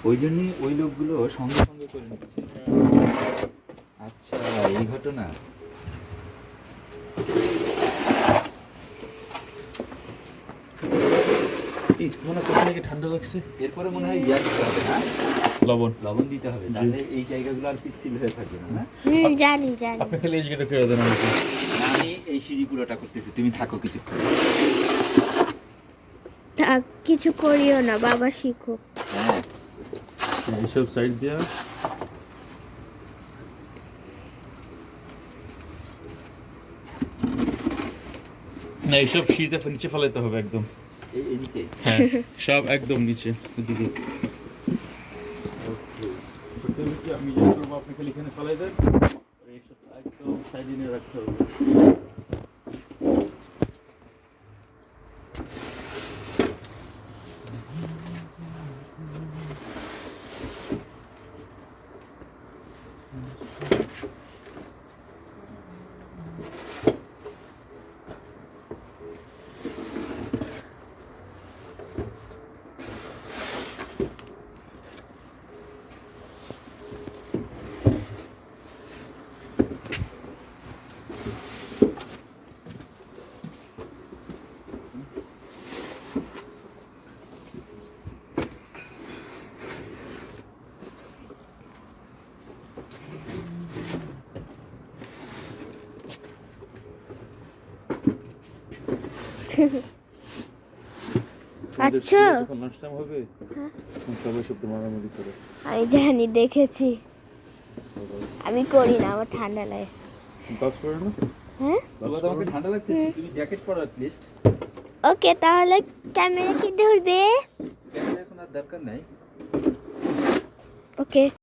ওই জন্যই ওই লোকগুলো সঙ্গে সঙ্গে করে নিচ্ছে। আচ্ছা, এই ঘটনা। এই তোমার কোথা থেকে ঠান্ডা লাগছে? এরপরে মনে হয় ইয়া দিতে হবে না, লবণ লবণ দিতে হবে, তাহলে এই জায়গাগুলো আর পিচ্ছিল হয়ে থাকবে না। জানি জানি। আপনি খালি এই জায়গাটা করে দেন আমাকে। আমি এই সিঁড়ি পুরোটা করতেছি, তুমি থাকো কিছুক্ষণ। থাক, কিছু করিও না, বাবা শিখুক। হ্যাঁ, এইসব সাইড দিয়া না, এইসব সিঁড়িতে নিচে ফেলাইতে হবে একদম। এই নিচে। হ্যাঁ, সব একদম নিচে এদিকে। আমি যেটা করবো আপনি খালি এখানে ফেলাই দেন, আর এইসব একদম সাইডে নিয়ে রাখতে হবে। আচ্ছা, যখন লাঞ্চ টাইম হবে সবাই সব মারামারি করে। আমি জানি, দেখেছি। আমি করি না, আমার ঠান্ডা লাগে। কাজ করে না? হ্যাঁ, বাবা তোমাকে ঠান্ডা লাগছে, তুমি জ্যাকেট পরো প্লিজ। ওকে, তাহলে ক্যামেরা কি ধরবে? ক্যামেরা এখন আর দরকার নাই। ওকে।